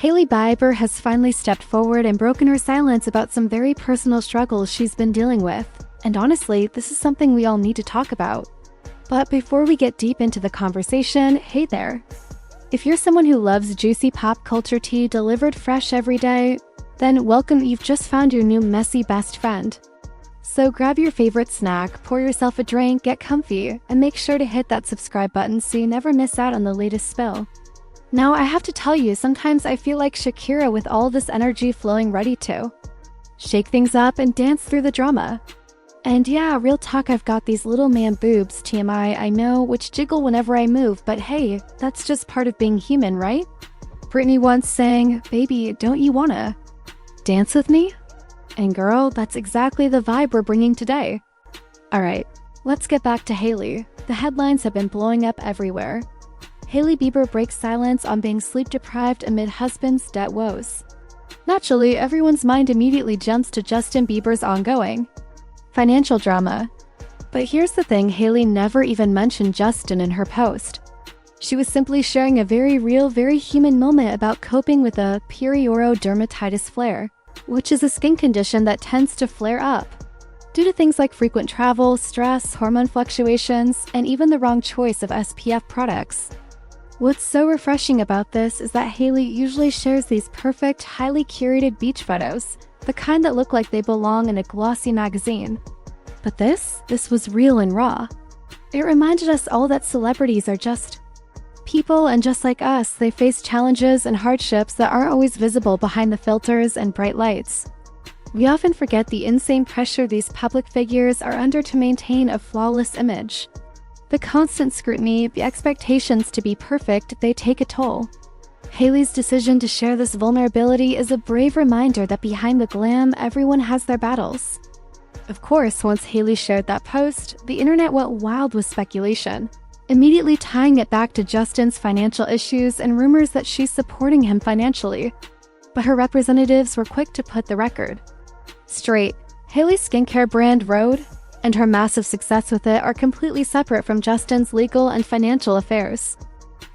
Hailey Bieber has finally stepped forward and broken her silence about some very personal struggles she's been dealing with. And honestly, this is something we all need to talk about. But before we get deep into the conversation, hey there. If you're someone who loves juicy pop culture tea delivered fresh every day, then welcome, you've just found your new messy best friend. So grab your favorite snack, pour yourself a drink, get comfy, and make sure to hit that subscribe button so you never miss out on the latest spill. Now, I have to tell you, sometimes I feel like Shakira with all this energy flowing, ready to shake things up and dance through the drama. And yeah, real talk, I've got these little man boobs, TMI, I know, which jiggle whenever I move, but hey, that's just part of being human, right? Britney once sang, "Baby, don't you wanna dance with me?" And girl, that's exactly the vibe we're bringing today. Alright, let's get back to Hailey. The headlines have been blowing up everywhere. Hailey Bieber breaks silence on being sleep-deprived amid husband's debt woes. Naturally, everyone's mind immediately jumps to Justin Bieber's ongoing financial drama. But here's the thing, Hailey never even mentioned Justin in her post. She was simply sharing a very real, very human moment about coping with a periorodermatitis flare, which is a skin condition that tends to flare up due to things like frequent travel, stress, hormone fluctuations, and even the wrong choice of SPF products. What's so refreshing about this is that Hailey usually shares these perfect, highly curated beach photos, the kind that look like they belong in a glossy magazine. But this was real and raw. It reminded us all that celebrities are just people, and just like us, they face challenges and hardships that aren't always visible behind the filters and bright lights. We often forget the insane pressure these public figures are under to maintain a flawless image. The constant scrutiny, the expectations to be perfect, they take a toll. Hailey's decision to share this vulnerability is a brave reminder that behind the glam, everyone has their battles. Of course, once Hailey shared that post, the internet went wild with speculation, immediately tying it back to Justin's financial issues and rumors that she's supporting him financially. But her representatives were quick to put the record straight. Hailey's skincare brand, Rhode, and her massive success with it are completely separate from Justin's legal and financial affairs.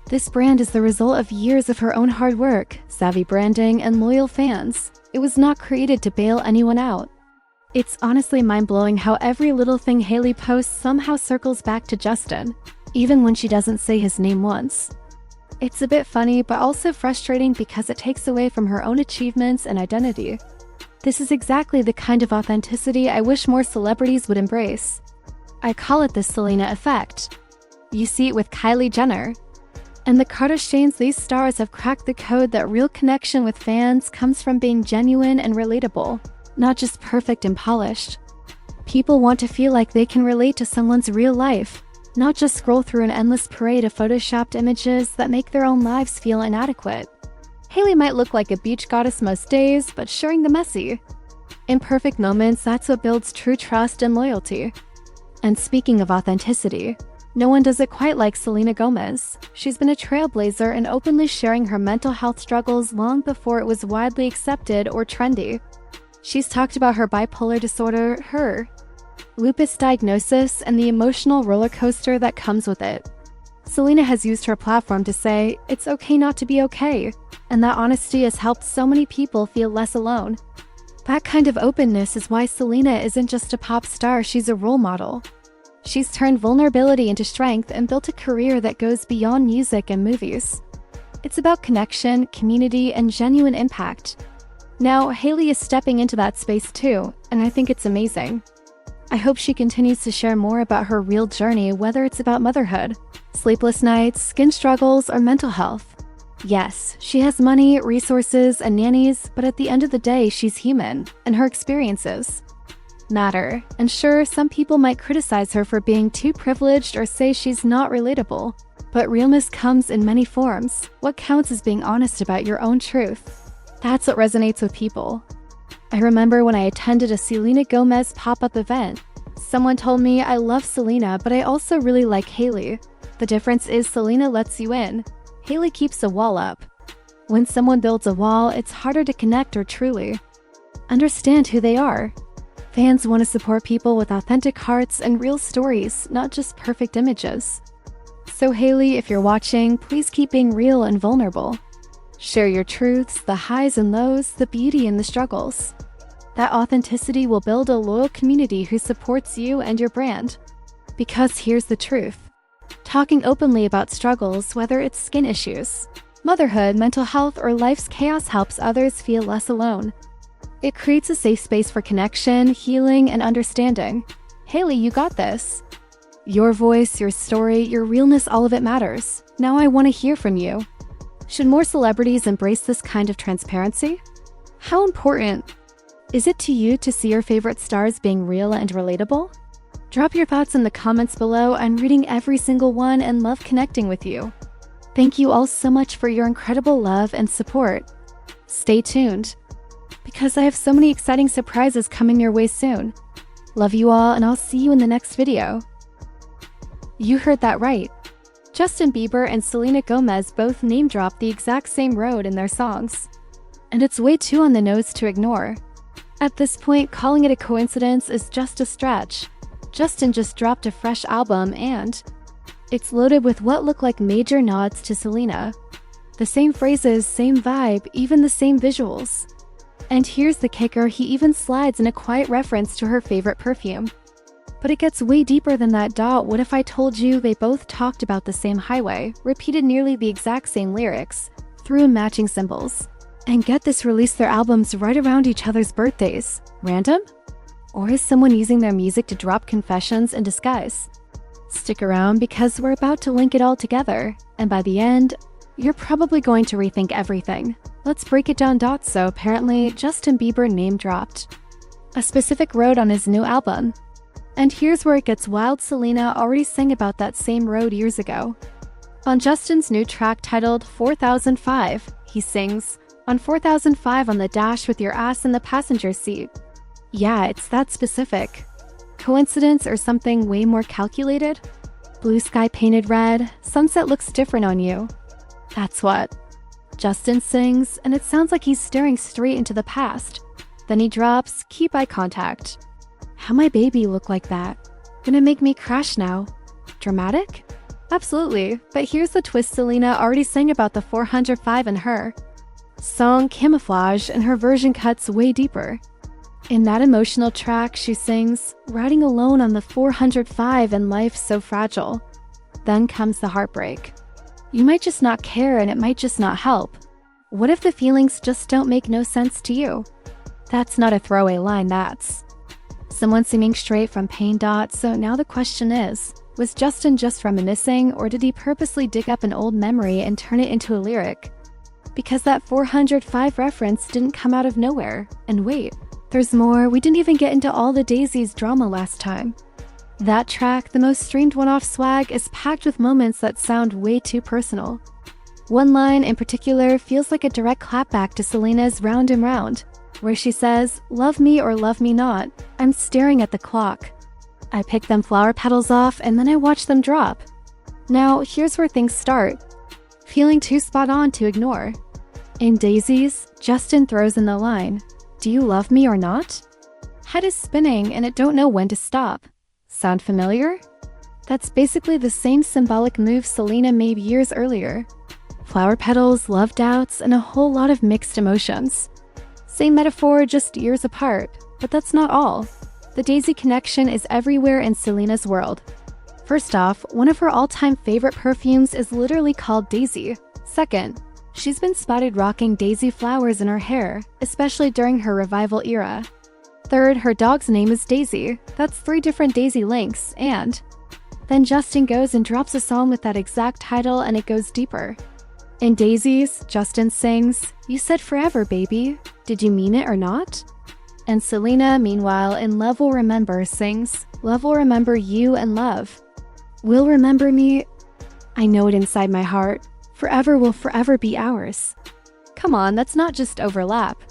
This brand is the result of years of her own hard work, savvy branding, and loyal fans. It was not created to bail anyone out. It's honestly mind-blowing how every little thing Hailey posts somehow circles back to Justin, even when she doesn't say his name once. It's a bit funny, but also frustrating because it takes away from her own achievements and identity. This is exactly the kind of authenticity I wish more celebrities would embrace. I call it the Selena effect. You see it with Kylie Jenner. And the Kardashians, these stars have cracked the code that real connection with fans comes from being genuine and relatable, not just perfect and polished. People want to feel like they can relate to someone's real life, not just scroll through an endless parade of photoshopped images that make their own lives feel inadequate. Hailey might look like a beach goddess most days, but sharing the messy, imperfect moments, that's what builds true trust and loyalty. And speaking of authenticity, no one does it quite like Selena Gomez. She's been a trailblazer in openly sharing her mental health struggles long before it was widely accepted or trendy. She's talked about her bipolar disorder, her lupus diagnosis, and the emotional roller coaster that comes with it. Selena has used her platform to say, it's okay not to be okay, and that honesty has helped so many people feel less alone. That kind of openness is why Selena isn't just a pop star, she's a role model. She's turned vulnerability into strength and built a career that goes beyond music and movies. It's about connection, community, and genuine impact. Now, Hailey is stepping into that space too, and I think it's amazing. I hope she continues to share more about her real journey, whether it's about motherhood, sleepless nights, skin struggles, or mental health. Yes, she has money, resources, and nannies, but at the end of the day, she's human, and her experiences matter. And sure, some people might criticize her for being too privileged or say she's not relatable, but realness comes in many forms. What counts is being honest about your own truth. That's what resonates with people. I remember when I attended a Selena Gomez pop-up event. Someone told me, I love Selena, but I also really like Hailey. The difference is Selena lets you in. Hailey keeps a wall up. When someone builds a wall, it's harder to connect or truly understand who they are. Fans want to support people with authentic hearts and real stories, not just perfect images. So Hailey, if you're watching, please keep being real and vulnerable. Share your truths, the highs and lows, the beauty and the struggles. That authenticity will build a loyal community who supports you and your brand. Because here's the truth. Talking openly about struggles, whether it's skin issues, motherhood, mental health, or life's chaos, helps others feel less alone. It creates a safe space for connection, healing, and understanding. Hailey, you got this. Your voice, your story, your realness, all of it matters. Now I want to hear from you. Should more celebrities embrace this kind of transparency? How important is it to you to see your favorite stars being real and relatable? Drop your thoughts in the comments below. I'm reading every single one and love connecting with you. Thank you all so much for your incredible love and support. Stay tuned, because I have so many exciting surprises coming your way soon. Love you all, and I'll see you in the next video. You heard that right. Justin Bieber and Selena Gomez both name-dropped the exact same road in their songs. And it's way too on the nose to ignore. At this point, calling it a coincidence is just a stretch. Justin just dropped a fresh album and it's loaded with what look like major nods to Selena. The same phrases, same vibe, even the same visuals. And here's the kicker, he even slides in a quiet reference to her favorite perfume. But it gets way deeper than that. What if I told you they both talked about the same highway, repeated nearly the exact same lyrics, threw in matching symbols, and get this, released their albums right around each other's birthdays? Random? Or is someone using their music to drop confessions in disguise? Stick around, because we're about to link it all together, and by the end, you're probably going to rethink everything. Let's break it down. So apparently, Justin Bieber name-dropped a specific road on his new album. And here's where it gets wild. Selena already sang about that same road years ago. On Justin's new track titled 4005, he sings, "On 4005 on the dash with your ass in the passenger seat." Yeah, it's that specific. Coincidence or something way more calculated? Blue sky painted red, sunset looks different on you. That's what Justin sings, and it sounds like he's staring straight into the past. Then he drops, "Keep eye contact." How my baby look like that? Gonna make me crash now. Dramatic? Absolutely, but here's the twist. Selena already sang about the 405 in her song Camouflage, and her version cuts way deeper. In that emotional track, she sings, "Riding alone on the 405 and life's so fragile." Then comes the heartbreak. You might just not care, and it might just not help. What if the feelings just don't make no sense to you? That's not a throwaway line, that's someone singing straight from pain. So now the question is, was Justin just reminiscing, or did he purposely dig up an old memory and turn it into a lyric? Because that 405 reference didn't come out of nowhere. And wait, there's more. We didn't even get into all the Daisies drama last time. That track, the most streamed one off Swag, is packed with moments that sound way too personal. One line in particular feels like a direct clapback to Selena's Round and Round, where she says, "Love me or love me not, I'm staring at the clock. I pick them flower petals off and then I watch them drop." Now, here's where things start feeling too spot on to ignore. In Daisies, Justin throws in the line, "Do you love me or not?" Head is spinning and it don't know when to stop. Sound familiar? That's basically the same symbolic move Selena made years earlier. Flower petals, love doubts, and a whole lot of mixed emotions. Same metaphor, just years apart. But that's not all. The Daisy connection is everywhere in Selena's world. First off, one of her all-time favorite perfumes is literally called Daisy. Second, she's been spotted rocking daisy flowers in her hair, especially during her revival era. Third, her dog's name is Daisy. That's 3 different Daisy links. And then Justin goes and drops a song with that exact title, and it goes deeper. In Daisies, Justin sings, "You said forever, baby. Did you mean it or not?" And Selena, meanwhile, in Love Will Remember, sings, "Love will remember you and love will remember me. I know it inside my heart. Forever will forever be ours." Come on, that's not just overlap.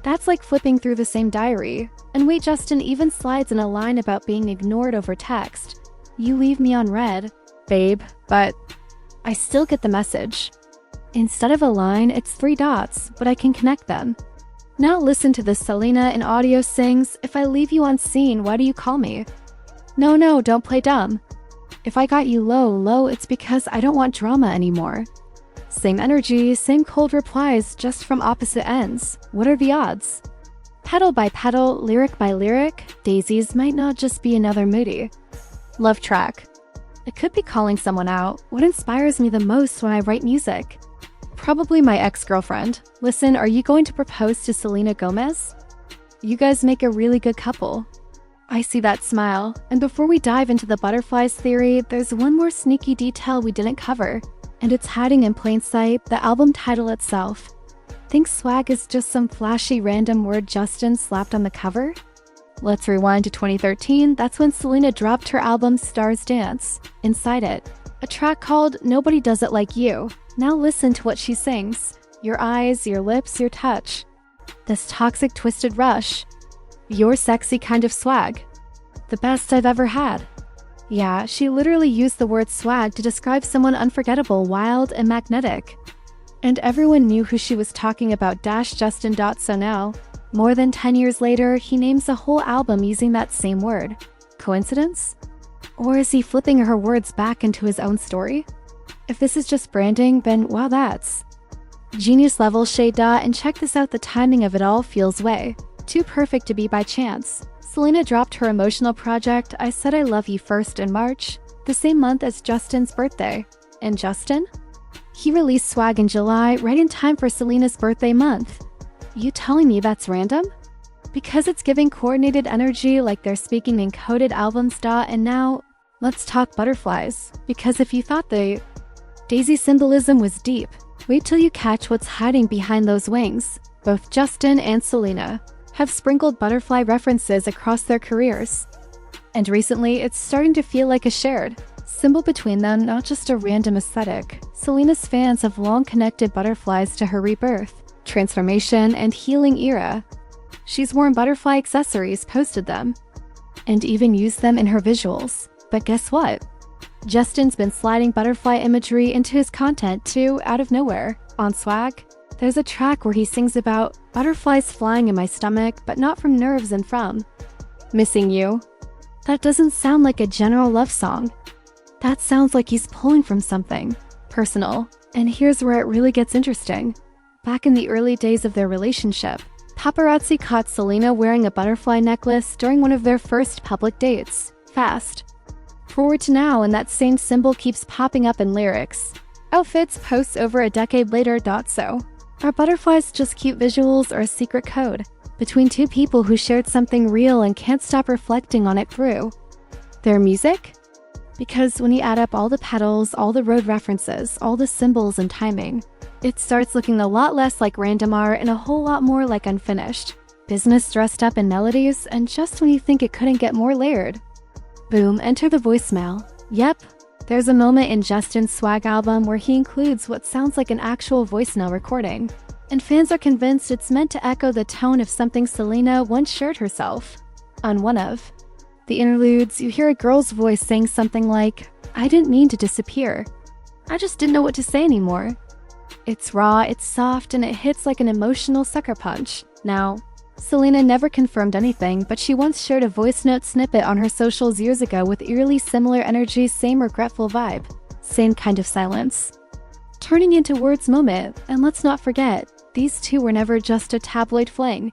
That's like flipping through the same diary. And wait, Justin even slides in a line about being ignored over text. "You leave me on red, babe, but I still get the message." Instead of a line, it's 3 dots, but I can connect them. Now listen to this. Selena in audio sings, "If I leave you unseen, why do you call me? No, don't play dumb. If I got you low, it's because I don't want drama anymore." Same energy, same cold replies, just from opposite ends. What are the odds? Petal by petal, lyric by lyric, Daisies might not just be another moody love track. It could be calling someone out. What inspires me the most when I write music? Probably my ex-girlfriend. Listen, are you going to propose to Selena Gomez? You guys make a really good couple. I see that smile. And before we dive into the butterflies theory, there's one more sneaky detail we didn't cover. And it's hiding in plain sight, the album title itself. Think swag is just some flashy random word Justin slapped on the cover? Let's rewind to 2013, that's when Selena dropped her album Stars Dance. Inside it, a track called Nobody Does It Like You. Now listen to what she sings. Your eyes, your lips, your touch. This toxic twisted rush. Your sexy kind of swag. The best I've ever had. Yeah, she literally used the word swag to describe someone unforgettable, wild, and magnetic. And everyone knew who she was talking about. Justin. So now, more than 10 years later, he names a whole album using that same word. Coincidence? Or is he flipping her words back into his own story? If this is just branding, then wow, that's genius level shade. And check this out, the timing of it all feels way too perfect to be by chance. Selena dropped her emotional project I Said I Love You First in March, the same month as Justin's birthday. And Justin? He released Swag in July, right in time for Selena's birthday month. You telling me that's random? Because it's giving coordinated energy like they're speaking in coded albums. And now, let's talk butterflies. Because if you thought the daisy symbolism was deep, wait till you catch what's hiding behind those wings. Both Justin and Selena have sprinkled butterfly references across their careers. And recently, it's starting to feel like a shared symbol between them, not just a random aesthetic. Selena's fans have long connected butterflies to her rebirth, transformation, and healing era. She's worn butterfly accessories, posted them, and even used them in her visuals. But guess what? Justin's been sliding butterfly imagery into his content too, out of nowhere. On Swag, there's a track where he sings about butterflies flying in my stomach, but not from nerves and from missing you. That doesn't sound like a general love song. That sounds like he's pulling from something personal. And here's where it really gets interesting. Back in the early days of their relationship, paparazzi caught Selena wearing a butterfly necklace during one of their first public dates. Fast forward to now, and that same symbol keeps popping up in lyrics, outfits, posts over a decade later. So, are butterflies just cute visuals or a secret code between two people who shared something real and can't stop reflecting on it through their music? Because when you add up all the petals, all the road references, all the symbols and timing, it starts looking a lot less like random art and a whole lot more like unfinished business dressed up in melodies. And just when you think it couldn't get more layered, boom, enter the voicemail. Yep, there's a moment in Justin's Swag album where he includes what sounds like an actual voicemail recording, and fans are convinced it's meant to echo the tone of something Selena once shared herself. On one of the interludes, you hear a girl's voice saying something like, "I didn't mean to disappear. I just didn't know what to say anymore." It's raw, it's soft, and it hits like an emotional sucker punch. Now, Selena never confirmed anything, but she once shared a voice note snippet on her socials years ago with eerily similar energy, same regretful vibe, same kind of silence turning into words moment. And let's not forget, these two were never just a tabloid fling.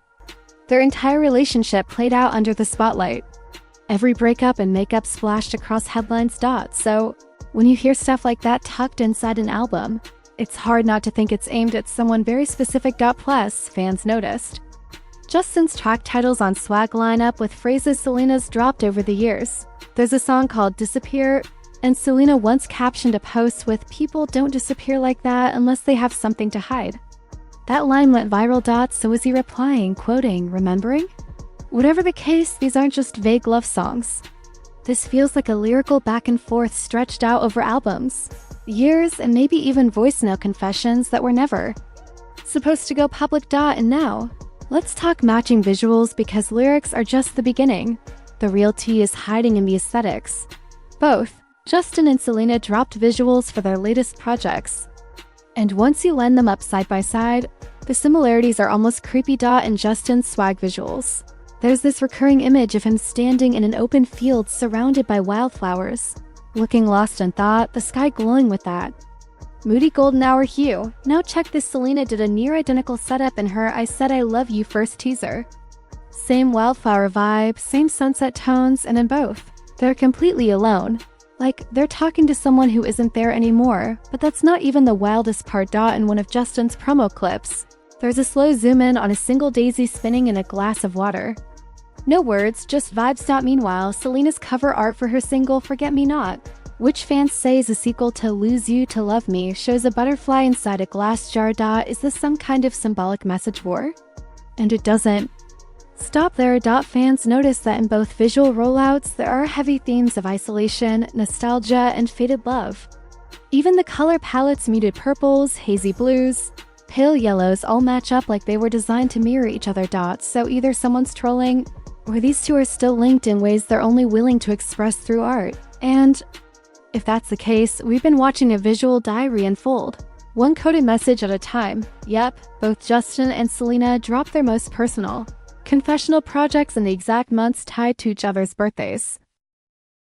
Their entire relationship played out under the spotlight. Every breakup and makeup splashed across headlines. So, when you hear stuff like that tucked inside an album, it's hard not to think it's aimed at someone very specific. Plus, fans noticed Justin's track titles on Swag line up with phrases Selena's dropped over the years. There's a song called Disappear, and Selena once captioned a post with, "People don't disappear like that unless they have something to hide." That line went viral. So was he replying, quoting, remembering? Whatever the case, these aren't just vague love songs. This feels like a lyrical back and forth stretched out over albums, years, and maybe even voicemail confessions that were never supposed to go public. And now, let's talk matching visuals, because lyrics are just the beginning. The real tea is hiding in the aesthetics. Both Justin and Selena dropped visuals for their latest projects, and once you line them up side by side, the similarities are almost creepy. In Justin's Swag visuals, there's this recurring image of him standing in an open field surrounded by wildflowers, looking lost in thought, the sky glowing with that Moody golden hour hue. Now check this, Selena did a near identical setup in her I Said I Love You first teaser. Same wildflower vibe, same sunset tones, and in both, they're completely alone. Like, they're talking to someone who isn't there anymore, but that's not even the wildest part. In one of Justin's promo clips, there's a slow zoom in on a single daisy spinning in a glass of water. No words, just vibes. Meanwhile, Selena's cover art for her single Forget Me Not, which fans say is a sequel to Lose You to Love Me, shows a butterfly inside a glass jar. Is this some kind of symbolic message war? And it doesn't stop there. Fans notice that in both visual rollouts, there are heavy themes of isolation, nostalgia, and faded love. Even the color palettes, muted purples, hazy blues, pale yellows, all match up like they were designed to mirror each other. So either someone's trolling, or these two are still linked in ways they're only willing to express through art. And if that's the case, we've been watching a visual diary unfold, one coded message at a time. Yep, both Justin and Selena dropped their most personal, confessional projects in the exact months tied to each other's birthdays.